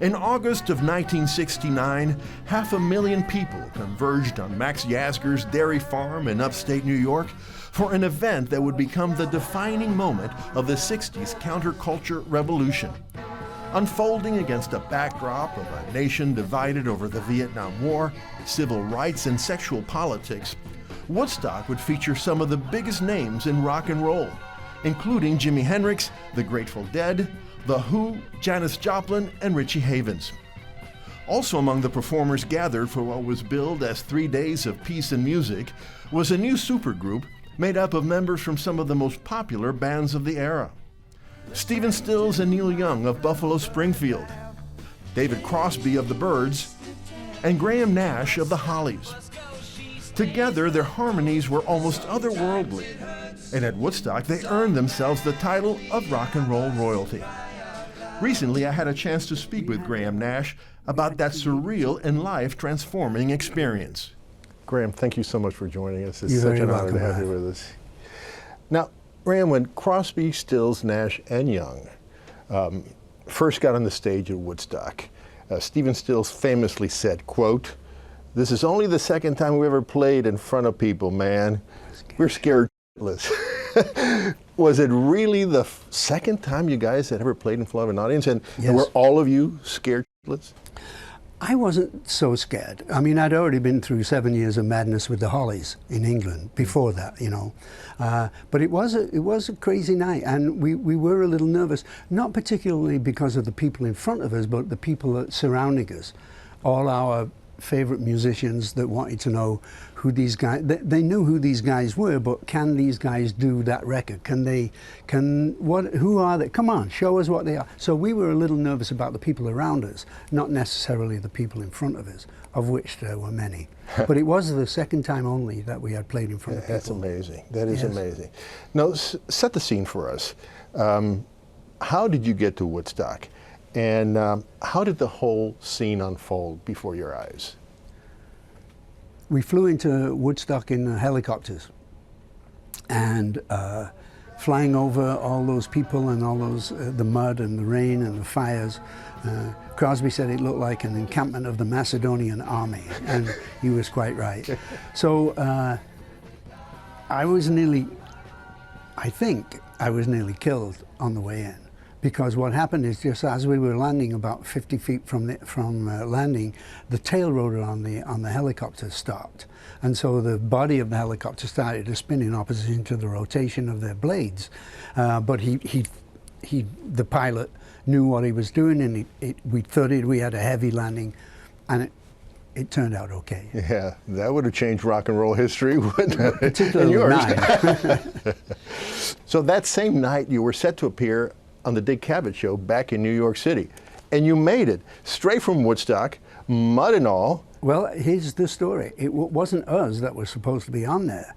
In August of 1969, 500,000 people converged on Max Yasgur's dairy farm in upstate New York for an event that would become the defining moment of the 60s counterculture revolution. Unfolding against a backdrop of a nation divided over the Vietnam War, civil rights, and sexual politics, Woodstock would feature some of the biggest names in rock and roll, including Jimi Hendrix, The Grateful Dead, The Who, Janis Joplin, and Richie Havens. Also among the performers gathered for what was billed as 3 days of peace and music was a new supergroup made up of members from some of the most popular bands of the era. Stephen Stills and Neil Young of Buffalo Springfield, David Crosby of the Byrds, and Graham Nash of the Hollies. Together, their harmonies were almost otherworldly, and at Woodstock, they earned themselves the title of rock and roll royalty. Recently, I had a chance to speak with Graham Nash about that surreal and life-transforming experience. Graham, thank you so much for joining us. It's such an honor to have you with us. Now, Graham, when Crosby, Stills, Nash, and Young first got on the stage at Woodstock, Stephen Stills famously said, quote, "This is only the second time we ever played in front of people, man. We're scared shitless." Was it really the second time you guys had ever played in front of an audience? And, Yes. and were all of you scared shitless? I wasn't so scared. I mean, I'd already been through 7 years of madness with the Hollies in England before that, you know. But it was a crazy night, and we were a little nervous, not particularly because of the people in front of us, but the people surrounding us. All our favorite musicians that wanted to know who these guys, they knew who these guys were, but can these guys do that record? Who are they? Come on, show us what they are. So we were a little nervous about the people around us, not necessarily the people in front of us, of which there were many. But it was the second time only that we had played in front of people. That's amazing. That is amazing. Now, set the scene for us. How did you get to Woodstock? And how did the whole scene unfold before your eyes? We flew into Woodstock in helicopters, and flying over all those people and all those, the mud and the rain and the fires, Crosby said it looked like an encampment of the Macedonian army, and he was quite right. So I think I was nearly killed on the way in. Because what happened is, just as we were landing about 50 feet from landing, the tail rotor on the helicopter stopped, and so the body of the helicopter started to spin in opposition to the rotation of their blades. But the pilot knew what he was doing, and we thought we had a heavy landing, and it turned out okay. Yeah, that would have changed rock and roll history, wouldn't it? Particularly mine. So that same night, you were set to appear on the Dick Cavett Show back in New York City. And you made it, straight from Woodstock, mud and all. Well, here's the story. It wasn't us that were supposed to be on there.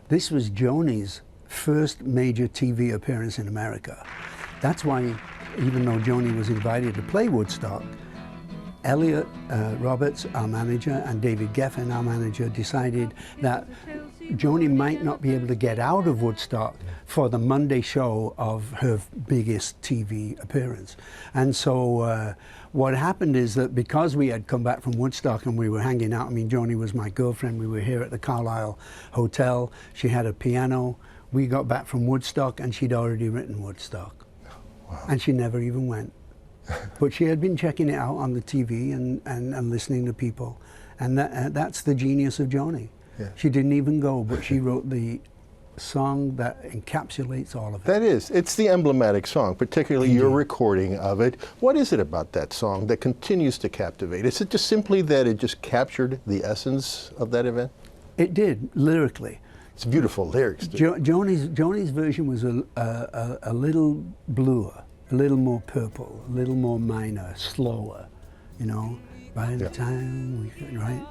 This was Joni's first major TV appearance in America. That's why, even though Joni was invited to play Woodstock, Elliot Roberts, our manager, and David Geffen, our manager, decided that Joni might not be able to get out of Woodstock for the Monday show of her biggest TV appearance. And so what happened is that because we had come back from Woodstock and we were hanging out, I mean, Joni was my girlfriend, we were here at the Carlisle Hotel, she had a piano, we got back from Woodstock and she'd already written Woodstock. Wow. And she never even went. But she had been checking it out on the TV and listening to people. And that's the genius of Joni. Yeah. She didn't even go, but she wrote the song that encapsulates all of it. That is, it's the emblematic song, particularly your recording of it. What is it about that song that continues to captivate? Is it just simply that it just captured the essence of that event? It did, lyrically. It's beautiful lyrics. Joni's version was a little bluer, a little more purple, a little more minor, slower, you know, by the time we, right?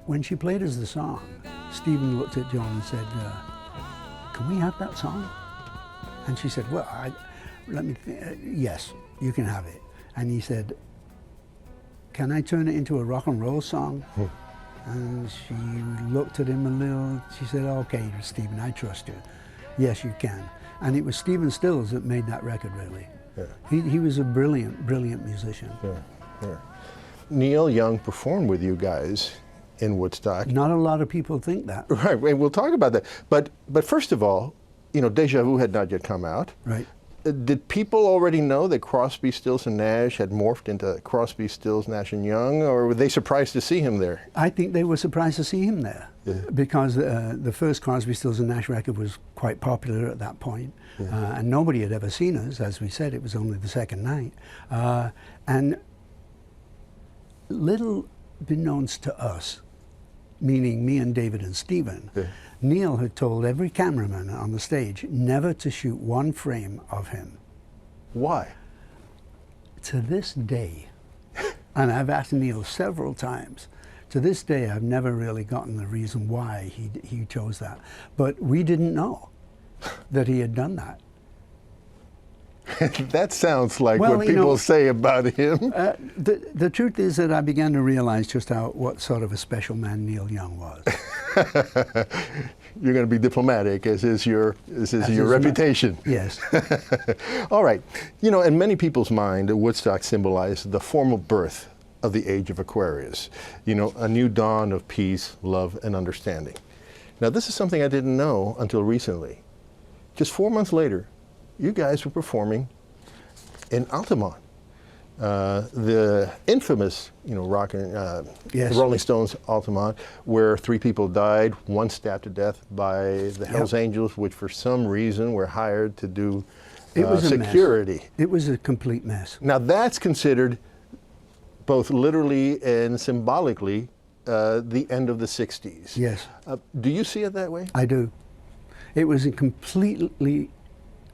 When she played us the song, Stephen looked at John and said, "Can we have that song?" And she said, "Well, yes, you can have it." And he said, "Can I turn it into a rock and roll song?" And she looked at him a little. She said, "Okay, Stephen, I trust you. Yes, you can." And it was Stephen Stills that made that record, really. Yeah. He was a brilliant, brilliant musician. Yeah. Yeah. Neil Young performed with you guys in Woodstock. Not a lot of people think that. Right, and we'll talk about that. But first of all, you know, Deja Vu had not yet come out. Right. Did people already know that Crosby, Stills, and Nash had morphed into Crosby, Stills, Nash and Young, or were they surprised to see him there? I think they were surprised to see him there, because the first Crosby, Stills and Nash record was quite popular at that point, and nobody had ever seen us. As we said, it was only the second night, and little beknownst to us, meaning me and David and Stephen, Neil had told every cameraman on the stage never to shoot one frame of him. Why? To this day, and I've asked Neil several times, to this day I've never really gotten the reason why he chose that. But we didn't know that he had done that. That sounds like Well, what you people know, say about him. The truth is that I began to realize just what sort of a special man Neil Young was. You're going to be diplomatic, as is your reputation. Yes. All right. You know, in many people's mind, Woodstock symbolized the formal birth of the age of Aquarius. You know, a new dawn of peace, love, and understanding. Now, this is something I didn't know until recently. Just 4 months later, you guys were performing in Altamont. The infamous, you know, Rolling Stones Altamont, where 3 people died, 1 stabbed to death by the Hells Angels, which for some reason were hired to do security. It was a complete mess. Now that's considered, both literally and symbolically, the end of the 60s. Yes. Do you see it that way? I do. It was a completely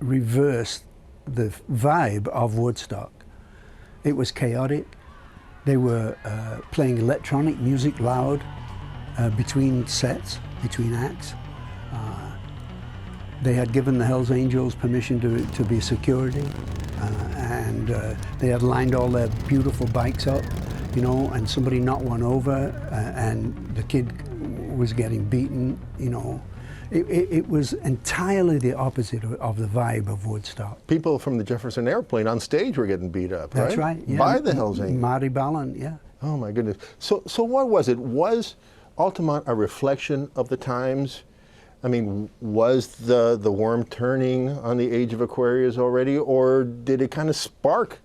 reversed the vibe of Woodstock. It was chaotic. They were playing electronic music loud between sets, between acts. They had given the Hells Angels permission to be security, and they had lined all their beautiful bikes up, you know, and somebody knocked one over, and the kid was getting beaten, you know. It was entirely the opposite of the vibe of Woodstock. People from the Jefferson Airplane on stage were getting beat up, That's right. Yeah. By the Hells Angels. Marty Ballin, yeah. Oh my goodness. So what was it? Was Altamont a reflection of the times? I mean, was the worm turning on the age of Aquarius already, or did it kind of spark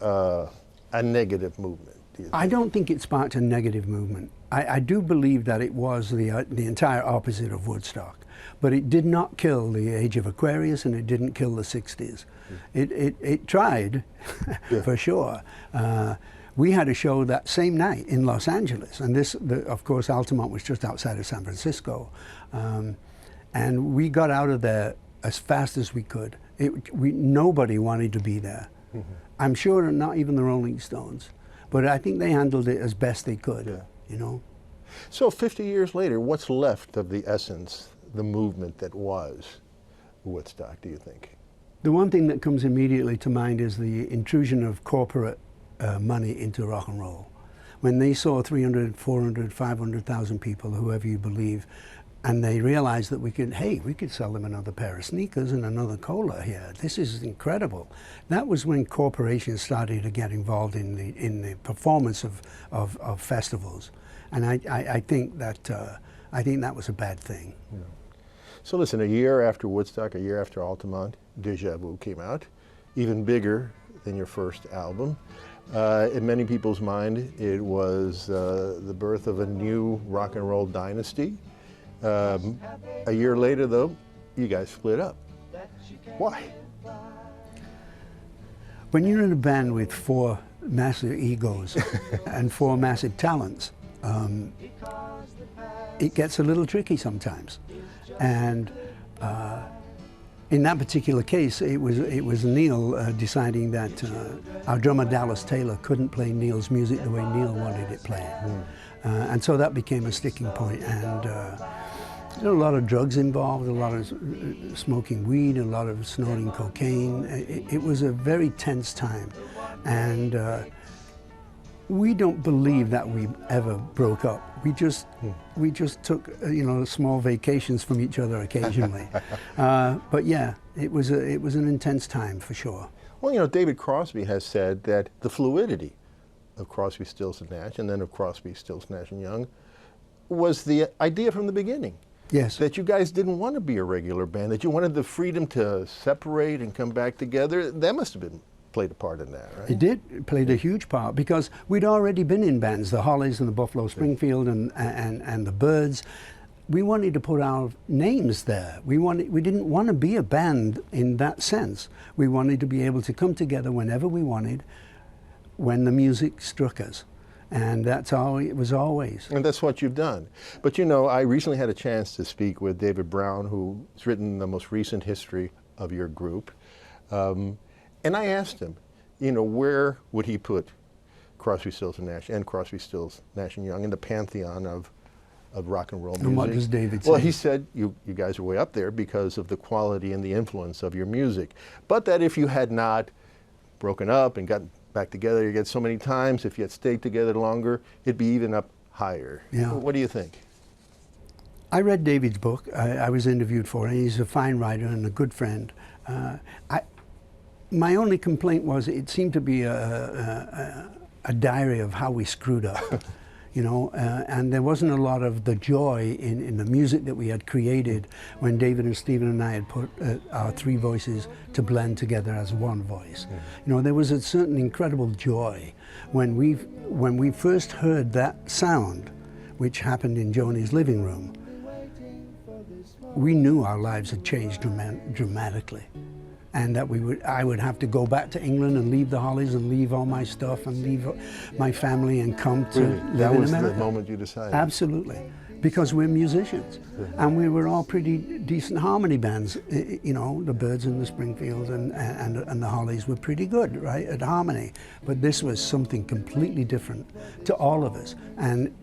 a negative movement? I don't think it sparked a negative movement. I do believe that it was the entire opposite of Woodstock, but it did not kill the age of Aquarius, and it didn't kill the 60s. It tried, for sure. We had a show that same night in Los Angeles, and of course, Altamont was just outside of San Francisco, and we got out of there as fast as we could. Nobody wanted to be there. I'm sure not even the Rolling Stones, but I think they handled it as best they could. You know? So 50 years later, what's left of the essence, the movement that was Woodstock, do you think? The one thing that comes immediately to mind is the intrusion of corporate money into rock and roll. When they saw 300, 400, 500,000 people, whoever you believe, and they realized that we could sell them another pair of sneakers and another cola here. This is incredible. That was when corporations started to get involved in the performance of festivals, and I think that was a bad thing. Yeah. So listen, a year after Woodstock, a year after Altamont, Deja Vu came out, even bigger than your first album. In many people's mind, it was the birth of a new rock and roll dynasty. A year later, though, you guys split up. Why? When you're in a band with 4 massive egos and 4 massive talents, it gets a little tricky sometimes. And in that particular case, it was Neil deciding that our drummer Dallas Taylor couldn't play Neil's music the way Neil wanted it played. And so that became a sticking point. And there were a lot of drugs involved, a lot of smoking weed, a lot of snorting cocaine. It was a very tense time. And we don't believe that we ever broke up. We just took small vacations from each other occasionally. But yeah, it was an intense time for sure. Well, you know, David Crosby has said that the fluidity of Crosby, Stills and Nash, and then of Crosby, Stills, Nash and Young, was the idea from the beginning. Yes. That you guys didn't want to be a regular band, that you wanted the freedom to separate and come back together. That must have been played a part in that, right? It did. It played a huge part because we'd already been in bands, the Hollies and the Buffalo Springfield and the Byrds. We wanted to put our names there. We didn't want to be a band in that sense. We wanted to be able to come together whenever we wanted, when the music struck us. And that's how it was always. And that's what you've done. But you know, I recently had a chance to speak with David Brown, who's written the most recent history of your group. And I asked him, you know, where would he put Crosby, Stills and Nash and Crosby, Stills, Nash and Young in the pantheon of rock and roll music? And what does David say? Well, he said you guys are way up there because of the quality and the influence of your music. But that if you had not broken up and gotten back together again so many times, if you had stayed together longer, it'd be even up higher. Yeah. What do you think? I read David's book. I was interviewed for it. He's a fine writer and a good friend. My only complaint was it seemed to be a diary of how we screwed up, you know, and there wasn't a lot of the joy in the music that we had created when David and Stephen and I had put our three voices to blend together as one voice. Yeah. You know, there was a certain incredible joy when we first heard that sound, which happened in Joni's living room. We knew our lives had changed dramatically. And that I would have to go back to England and leave the Hollies and leave all my stuff and leave my family and come to live in America. That was the moment you decided? Absolutely, because we're musicians. Yeah. And we were all pretty decent harmony bands. You know, the Byrds and the Springfields and the Hollies were pretty good, right, at harmony. But this was something completely different to all of us. And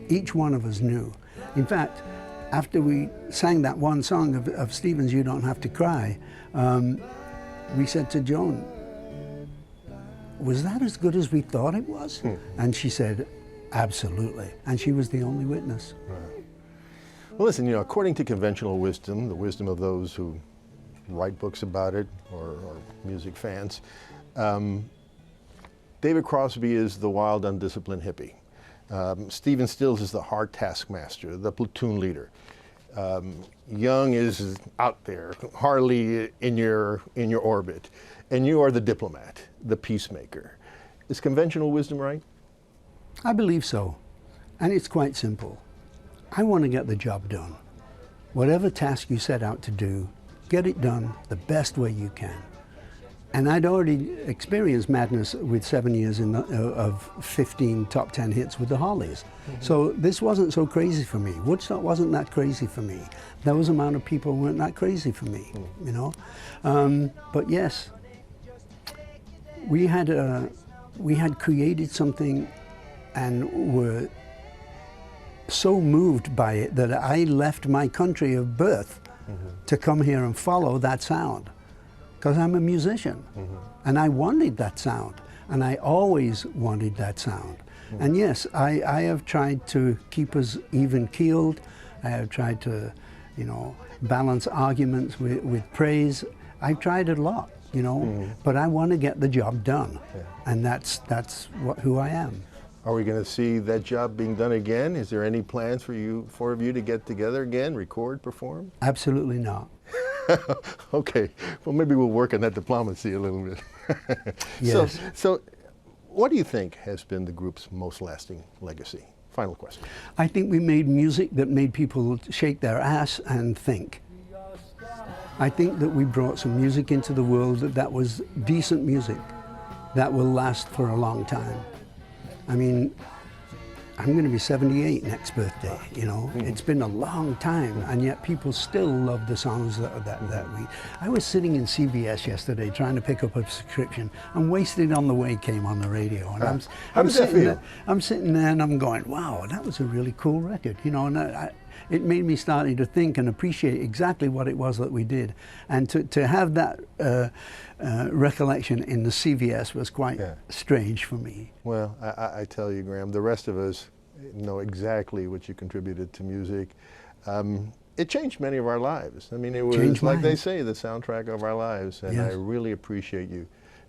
each one of us knew. In fact, after we sang that one song of Stephen's You Don't Have to Cry, we said to Joan, was that as good as we thought it was? And she said, absolutely. And she was the only witness. Right. Well, listen, you know, according to conventional wisdom, the wisdom of those who write books about it or music fans, David Crosby is the wild, undisciplined hippie. Stephen Stills is the hard taskmaster, the platoon leader. Young is out there, hardly in your orbit, and you are the diplomat, the peacemaker. Is conventional wisdom right? I believe so, and it's quite simple. I want to get the job done. Whatever task you set out to do, get it done the best way you can. And I'd already experienced madness with 7 years of 15 top 10 hits with the Hollies. Mm-hmm. So this wasn't so crazy for me. Woodstock wasn't that crazy for me. Those amount of people weren't that crazy for me, you know. But yes, we had created something and were so moved by it that I left my country of birth to come here and follow that sound. Because I'm a musician, and I wanted that sound, and I always wanted that sound. And yes, I have tried to keep us even-keeled. I have tried to, you know, balance arguments with praise. I've tried it a lot, you know, but I want to get the job done, and that's who I am. Are we going to see that job being done again? Is there any plans for you, four of you, to get together again, record, perform? Absolutely not. Okay, well maybe we'll work on that diplomacy a little bit. Yes. So what do you think has been the group's most lasting legacy? Final question. I think we made music that made people shake their ass and think. I think that we brought some music into the world that was decent music that will last for a long time. I mean, I'm going to be 78 next birthday, you know. It's been a long time, and yet people still love the songs that we... I was sitting in CBS yesterday trying to pick up a subscription, and Wasted on the Way came on the radio. And I'm sitting there and I'm going, wow, that was a really cool record, you know. And it made me starting to think and appreciate exactly what it was that we did. And to have that recollection in the CVS was quite strange for me. Well, I tell you, Graham, the rest of us know exactly what you contributed to music. It changed many of our lives. I mean, it was, like they say, the soundtrack of our lives. And I really appreciate you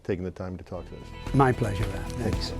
taking the time to talk to us. My pleasure, Al. Thanks.